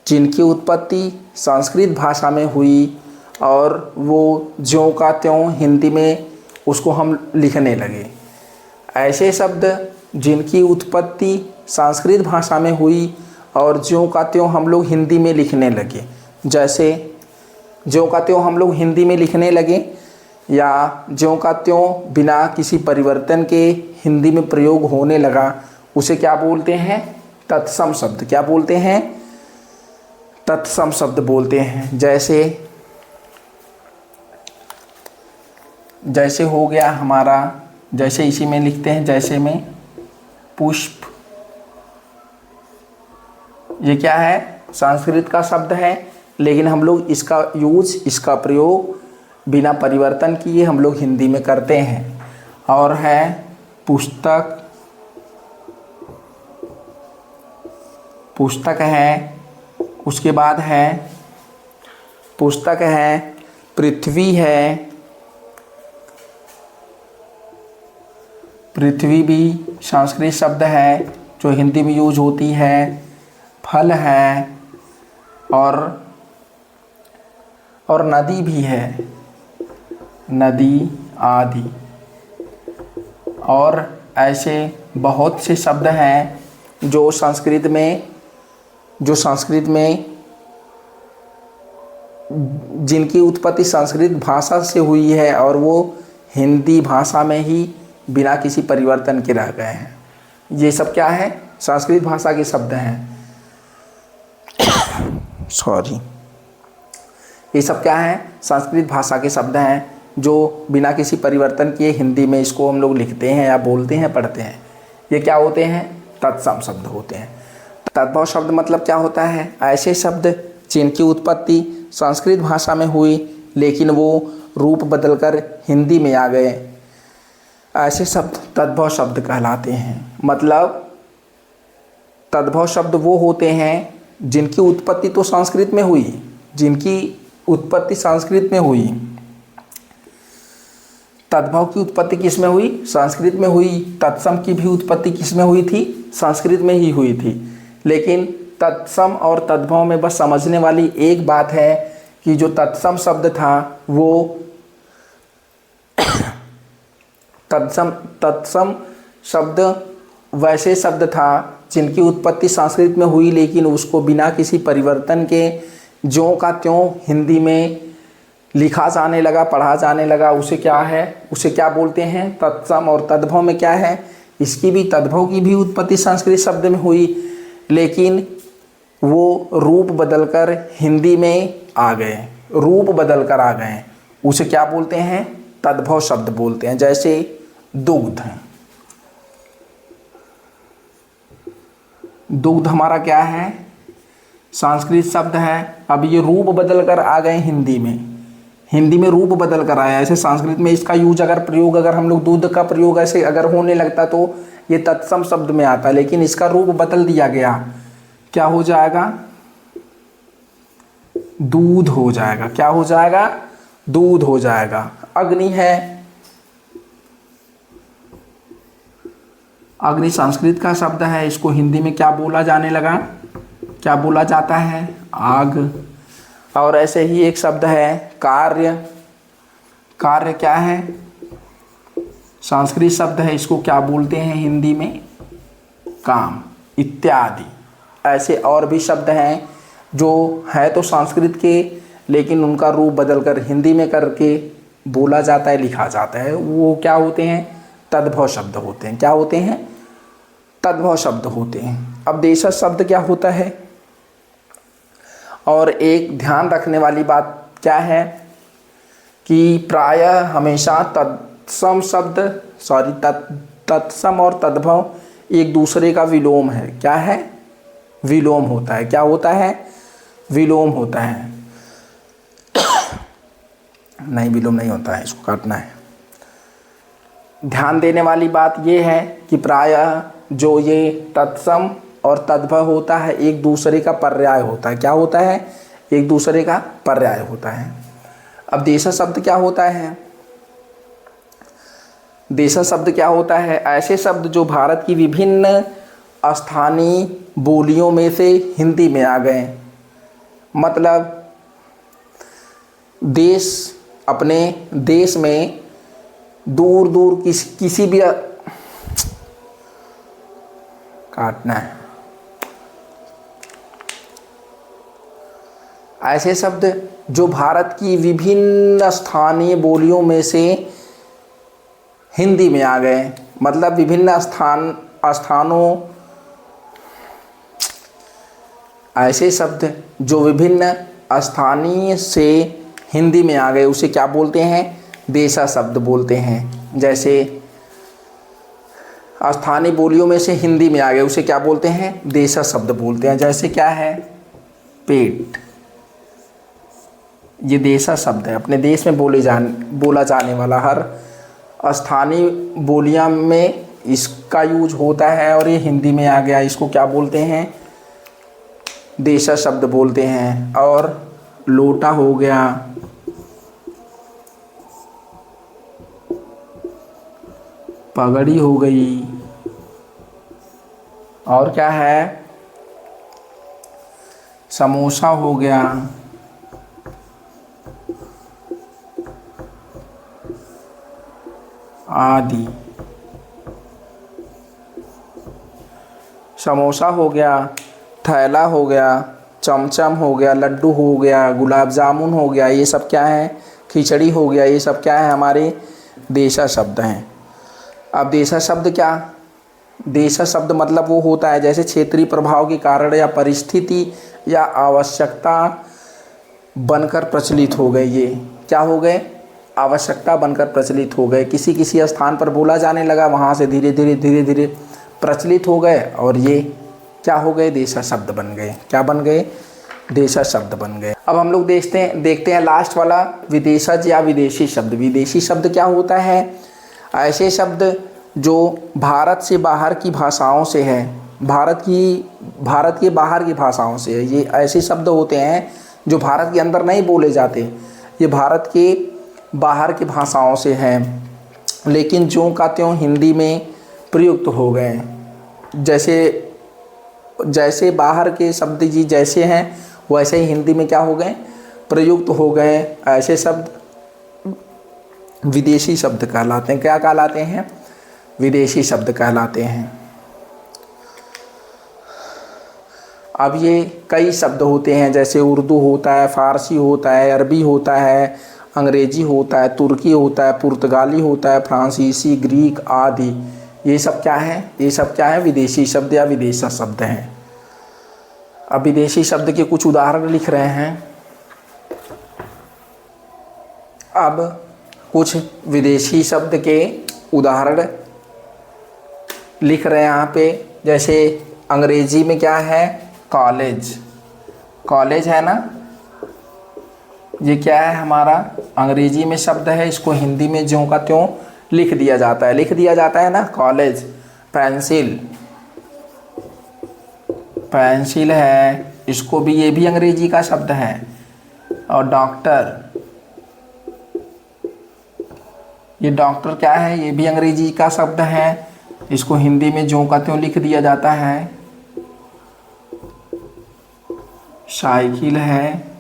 जिनकी उत्पत्ति संस्कृत भाषा में हुई और वो ज्यों का त्यों हिंदी में उसको हम लिखने लगे। ऐसे शब्द जिनकी उत्पत्ति संस्कृत भाषा में हुई और ज्यों का त्यों हम लोग हिंदी में लिखने लगे, जैसे ज्यों का त्यों हम लोग हिंदी में लिखने लगे या ज्यों का त्यों बिना किसी परिवर्तन के हिंदी में प्रयोग होने लगा, उसे क्या बोलते हैं? तत्सम शब्द। क्या बोलते हैं? तत्सम शब्द बोलते हैं। जैसे हो गया हमारा, जैसे इसी में लिखते हैं, जैसे में पुष्प, ये क्या है? संस्कृत का शब्द है, लेकिन हम लोग इसका यूज, इसका प्रयोग बिना परिवर्तन किए हम लोग हिंदी में करते हैं। और है पुस्तक, पुस्तक है, उसके बाद है पुस्तक है, पृथ्वी है, पृथ्वी भी संस्कृत शब्द है जो हिंदी में यूज होती है, फल है और नदी भी है, नदी आदि। और ऐसे बहुत से शब्द हैं जो संस्कृत में जिनकी उत्पत्ति संस्कृत भाषा से हुई है और वो हिंदी भाषा में ही बिना किसी परिवर्तन के रह गए हैं। ये सब क्या है? संस्कृत भाषा के शब्द हैं। ये सब क्या है? संस्कृत भाषा के शब्द हैं जो बिना किसी परिवर्तन किए हिंदी में इसको हम लोग लिखते हैं या बोलते हैं, पढ़ते हैं। ये क्या होते हैं? तत्सम शब्द होते हैं। तद्भव शब्द मतलब क्या होता है? ऐसे शब्द जिनकी उत्पत्ति संस्कृत भाषा में हुई लेकिन वो रूप बदलकर हिंदी में आ गए, ऐसे शब्द तद्भव शब्द कहलाते हैं। मतलब तद्भव शब्द वो होते हैं जिनकी उत्पत्ति तो संस्कृत में हुई, जिनकी उत्पत्ति संस्कृत में हुई। तद्भव की उत्पत्ति किस में हुई? संस्कृत में हुई। तत्सम की भी उत्पत्ति किस में हुई थी? संस्कृत में ही हुई थी। लेकिन तत्सम और तद्भव में बस समझने वाली एक बात है कि जो तत्सम शब्द था वो तत्सम शब्द वैसे शब्द था जिनकी उत्पत्ति संस्कृत में हुई लेकिन उसको बिना किसी परिवर्तन के ज्यों का त्यों हिंदी में लिखा जाने लगा, पढ़ा जाने लगा। उसे क्या है? उसे क्या बोलते हैं? तत्सम। और तद्भव में क्या है? इसकी भी, तद्भव की भी उत्पत्ति संस्कृत शब्द में हुई लेकिन वो रूप बदलकर हिंदी में आ गए, रूप बदलकर आ गए। उसे क्या बोलते हैं? तद्भव शब्द बोलते हैं। जैसे दुग्ध, दुग्ध हमारा क्या है? संस्कृत शब्द है। अब ये रूप बदलकर आ गए हिंदी में, हिंदी में रूप बदल कर आया। ऐसे संस्कृत में इसका यूज अगर हम लोग दूध का प्रयोग ऐसे अगर होने लगता तो ये तत्सम शब्द में आता, लेकिन इसका रूप बदल दिया गया। क्या हो जाएगा? दूध हो जाएगा। क्या हो जाएगा? दूध हो जाएगा। अग्नि है, अग्नि संस्कृत का शब्द है, इसको हिंदी में क्या बोला जाने लगा? क्या बोला जाता है? आग। और ऐसे ही एक शब्द है कार्य। कार्य क्या है? संस्कृत शब्द है, इसको क्या बोलते हैं हिंदी में? काम इत्यादि। ऐसे और भी शब्द हैं जो है तो संस्कृत के लेकिन उनका रूप बदलकर हिंदी में करके बोला जाता है, लिखा जाता है। वो क्या होते हैं? तद्भव शब्द होते हैं। क्या होते हैं? तद्भव शब्द होते हैं। अब देशज शब्द क्या होता है? और एक ध्यान रखने वाली बात क्या है कि प्रायः हमेशा तत्सम और तद्भव एक दूसरे का विलोम है। क्या है? विलोम होता है। क्या होता है? विलोम होता है। नहीं, विलोम नहीं होता है, इसको काटना है। ध्यान देने वाली बात यह है कि प्रायः जो ये तत्सम और तद्भव होता है एक दूसरे का पर्याय होता है। क्या होता है? एक दूसरे का पर्याय होता है। अब देशज शब्द क्या होता है? देशज शब्द क्या होता है? ऐसे शब्द जो भारत की विभिन्न स्थानीय बोलियों में से हिंदी में आ गए। मतलब देश, अपने देश में दूर दूर किसी भी काटना है, ऐसे शब्द जो भारत की विभिन्न स्थानीय बोलियों में से हिंदी में आ गए, मतलब विभिन्न स्थानों ऐसे शब्द जो विभिन्न स्थानीय से हिंदी में आ गए उसे क्या बोलते हैं? देशा शब्द बोलते हैं। जैसे स्थानीय बोलियों में से हिंदी में आ गए उसे क्या बोलते हैं? देशा शब्द बोलते हैं। जैसे क्या है? पेट, ये देशा शब्द है, अपने देश में बोला जाने वाला। हर स्थानीय बोलियां में इसका यूज होता है और ये हिंदी में आ गया, इसको क्या बोलते हैं? देशा शब्द बोलते हैं। और लोटा हो गया, पगड़ी हो गई, और क्या है? समोसा हो गया, आदि। समोसा हो गया, थैला हो गया, चमचम हो गया, लड्डू हो गया, गुलाब जामुन हो गया, ये सब क्या है? खिचड़ी हो गया, ये सब क्या है? हमारे देशा शब्द हैं। अब देशा शब्द क्या? देशा शब्द मतलब वो होता है जैसे क्षेत्रीय प्रभाव के कारण या परिस्थिति या आवश्यकता बनकर प्रचलित हो गए। ये क्या हो गए? आवश्यकता बनकर प्रचलित हो गए। किसी स्थान पर बोला जाने लगा, वहाँ से धीरे धीरे प्रचलित हो गए और ये क्या हो गए? देशा शब्द बन गए। क्या बन गए? देशा शब्द बन गए। अब हम लोग देखते हैं लास्ट वाला, विदेशज या विदेशी शब्द। विदेशी शब्द क्या होता है? ऐसे शब्द जो भारत से बाहर की भाषाओं से है, भारत के बाहर की भाषाओं से है। ये ऐसे शब्द होते हैं जो भारत के अंदर नहीं बोले जाते, ये भारत के बाहर की भाषाओं से हैं, लेकिन ज्यों का त्यों हिंदी में प्रयुक्त हो गए। जैसे बाहर के शब्द जी जैसे हैं वैसे ही हिंदी में क्या हो गए? प्रयुक्त हो गए। ऐसे शब्द विदेशी शब्द कहलाते हैं। क्या कहलाते हैं? विदेशी शब्द कहलाते हैं। अब ये कई शब्द होते हैं, जैसे उर्दू होता है, फारसी होता है, अरबी होता है, अंग्रेजी होता है, तुर्की होता है, पुर्तगाली होता है, फ्रांसीसी, ग्रीक आदि। ये सब क्या है? ये सब क्या है? विदेशी शब्द या विदेशा शब्द हैं। अब विदेशी शब्द के कुछ उदाहरण लिख रहे हैं। अब कुछ विदेशी शब्द के उदाहरण लिख रहे हैं यहाँ पे। जैसे अंग्रेजी में क्या है? कॉलेज, कॉलेज है ना, ये क्या है? हमारा अंग्रेजी में शब्द है, इसको हिंदी में ज्यों का त्यों लिख दिया जाता है ना, कॉलेज। पेंसिल, पेंसिल है, इसको भी, ये भी अंग्रेजी का शब्द है। और डॉक्टर, ये डॉक्टर क्या है? ये भी अंग्रेजी का शब्द है, इसको हिंदी में ज्यों का त्यों लिख दिया जाता है। साइकिल है,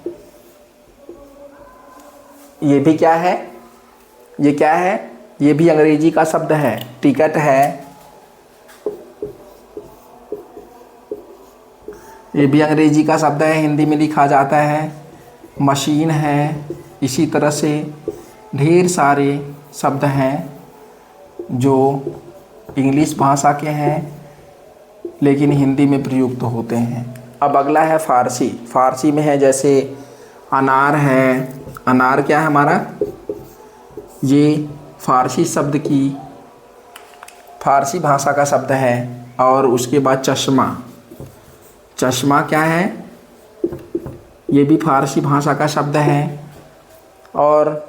ये भी क्या है? ये क्या है? ये भी अंग्रेजी का शब्द है। टिकट है, ये भी अंग्रेजी का शब्द है, हिंदी में लिखा जाता है। मशीन है, इसी तरह से ढेर सारे शब्द हैं जो इंग्लिश भाषा के हैं लेकिन हिंदी में प्रयुक्त होते हैं। अब अगला है फ़ारसी। फ़ारसी में है जैसे अनार है, अनार क्या है हमारा? ये फ़ारसी शब्द की, फ़ारसी भाषा का शब्द है। और उसके बाद चश्मा, चश्मा क्या है? ये भी फ़ारसी भाषा का शब्द है। और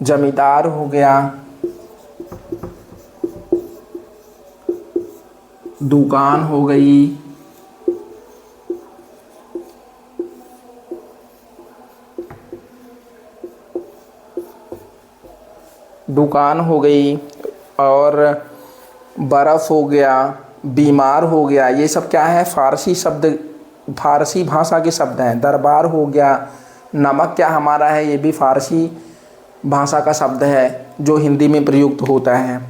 जमींदार हो गया, दुकान हो गई, दुकान हो गई, और बर्फ़ हो गया, बीमार हो गया। ये सब क्या है? फ़ारसी शब्द फारसी भाषा के शब्द हैं। दरबार हो गया, नमक क्या हमारा है, ये भी फारसी भाषा का शब्द है जो हिंदी में प्रयुक्त होता है।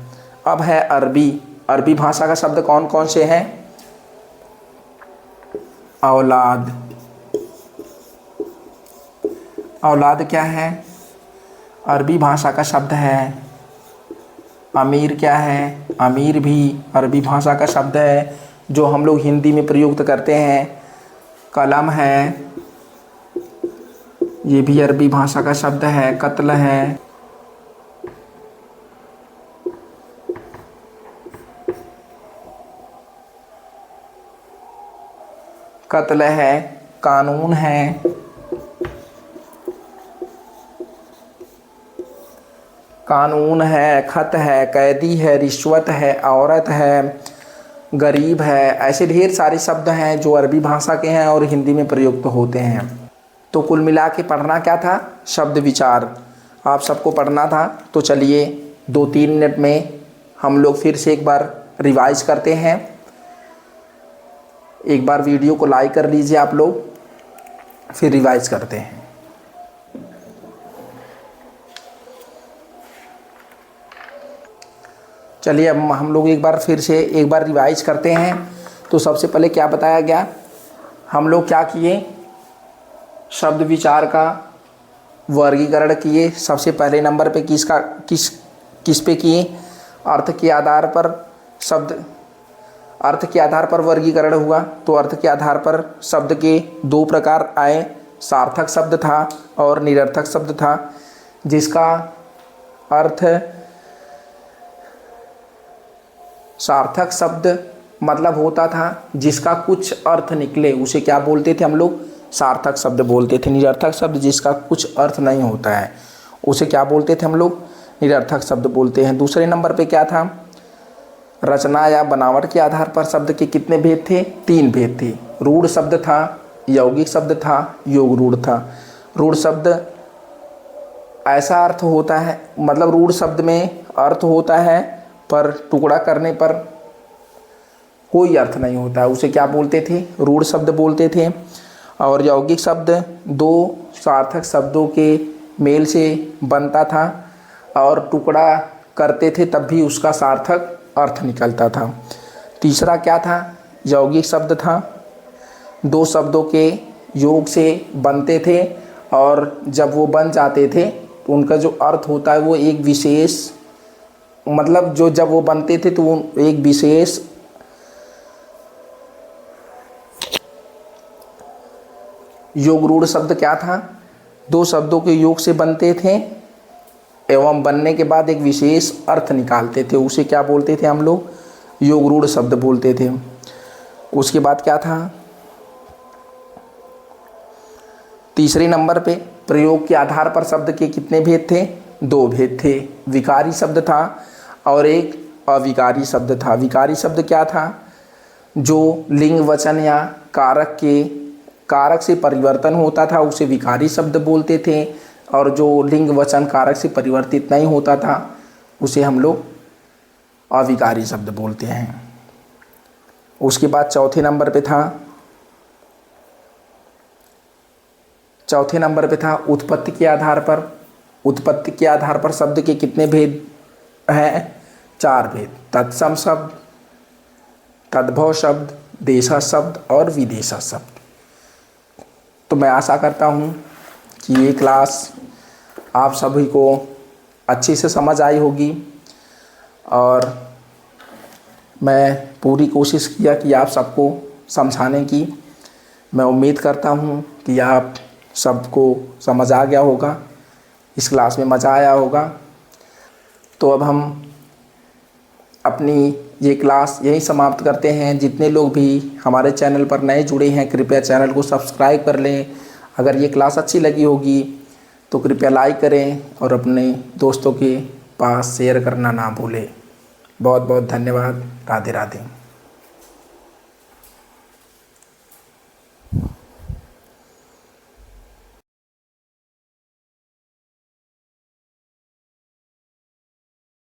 अब है अरबी। अरबी भाषा का शब्द कौन कौन से हैं? औलाद। औलाद क्या है? अरबी भाषा का शब्द है। अमीर क्या है? अमीर भी अरबी भाषा का शब्द है जो हम लोग हिंदी में प्रयुक्त करते हैं। कलम है, ये भी अरबी भाषा का शब्द है। कत्ल है, कत्ल है। कानून है, कानून है। खत है, कैदी है, रिश्वत है, औरत है, गरीब है। ऐसे ढेर सारे शब्द हैं जो अरबी भाषा के हैं और हिंदी में प्रयुक्त होते हैं। तो कुल मिला के पढ़ना क्या था? शब्द विचार आप सबको पढ़ना था। तो चलिए 2-3 मिनट में हम लोग फिर से एक बार रिवाइज करते हैं। एक बार वीडियो को लाइक कर लीजिए आप लोग, फिर रिवाइज करते हैं। चलिए अब हम लोग एक बार फिर से एक बार रिवाइज करते हैं। तो सबसे पहले क्या बताया गया? हम लोग क्या किए? शब्द विचार का वर्गीकरण किए। सबसे पहले नंबर पे किस पे किए? अर्थ के आधार पर शब्द, अर्थ के आधार पर वर्गीकरण हुआ। तो अर्थ के आधार पर शब्द के 2 प्रकार आए, सार्थक शब्द था और निरर्थक शब्द था। जिसका अर्थ, सार्थक शब्द मतलब होता था जिसका कुछ अर्थ निकले, उसे क्या बोलते थे हम लोग? सार्थक शब्द बोलते थे। निरर्थक शब्द जिसका कुछ अर्थ नहीं होता है उसे क्या बोलते थे हम लोग? निरर्थक शब्द बोलते हैं। दूसरे नंबर पे क्या था? रचना या बनावट के आधार पर शब्द के कितने भेद थे? 3 भेद थे। रूढ़ शब्द था, यौगिक शब्द था, योग रूढ़ था। रूढ़ शब्द ऐसा अर्थ होता है, मतलब रूढ़ शब्द में अर्थ होता है पर टुकड़ा करने पर कोई अर्थ नहीं होता है, उसे क्या बोलते थे? रूढ़ शब्द बोलते थे। और यौगिक शब्द 2 सार्थक शब्दों के मेल से बनता था और टुकड़ा करते थे तब भी उसका सार्थक अर्थ निकलता था। तीसरा क्या था? यौगिक शब्द था, 2 शब्दों के योग से बनते थे और जब वो बन जाते थे तो उनका जो अर्थ होता है वो एक विशेष, मतलब जो जब वो बनते थे तो वो एक विशेष योग रूढ़ शब्द क्या था? 2 शब्दों के योग से बनते थे एवं बनने के बाद एक विशेष अर्थ निकालते थे, उसे क्या बोलते थे हम लोग? योग रूढ़ शब्द बोलते थे। उसके बाद क्या था? तीसरे नंबर पे प्रयोग के आधार पर शब्द के कितने भेद थे? 2 भेद थे। विकारी शब्द था और एक अविकारी शब्द था। विकारी शब्द क्या था? जो लिंग वचन या कारक से परिवर्तन होता था उसे विकारी शब्द बोलते थे और जो लिंग वचन कारक से परिवर्तित नहीं होता था उसे हम लोग अविकारी शब्द बोलते हैं। उसके बाद चौथे नंबर पे था उत्पत्ति के आधार पर। उत्पत्ति के आधार पर शब्द के कितने भेद हैं? 4 भेद। तत्सम शब्द, तद्भव शब्द, देशा शब्द और विदेशा शब्द। तो मैं आशा करता हूँ कि ये क्लास आप सभी को अच्छे से समझ आई होगी और मैं पूरी कोशिश किया कि आप सबको समझाने की। मैं उम्मीद करता हूँ कि आप सबको समझ आ गया होगा, इस क्लास में मज़ा आया होगा। तो अब हम अपनी ये क्लास यहीं समाप्त करते हैं। जितने लोग भी हमारे चैनल पर नए जुड़े हैं कृपया चैनल को सब्सक्राइब कर लें। अगर ये क्लास अच्छी लगी होगी तो कृपया लाइक करें और अपने दोस्तों के पास शेयर करना ना भूलें। बहुत बहुत धन्यवाद। राधे राधे।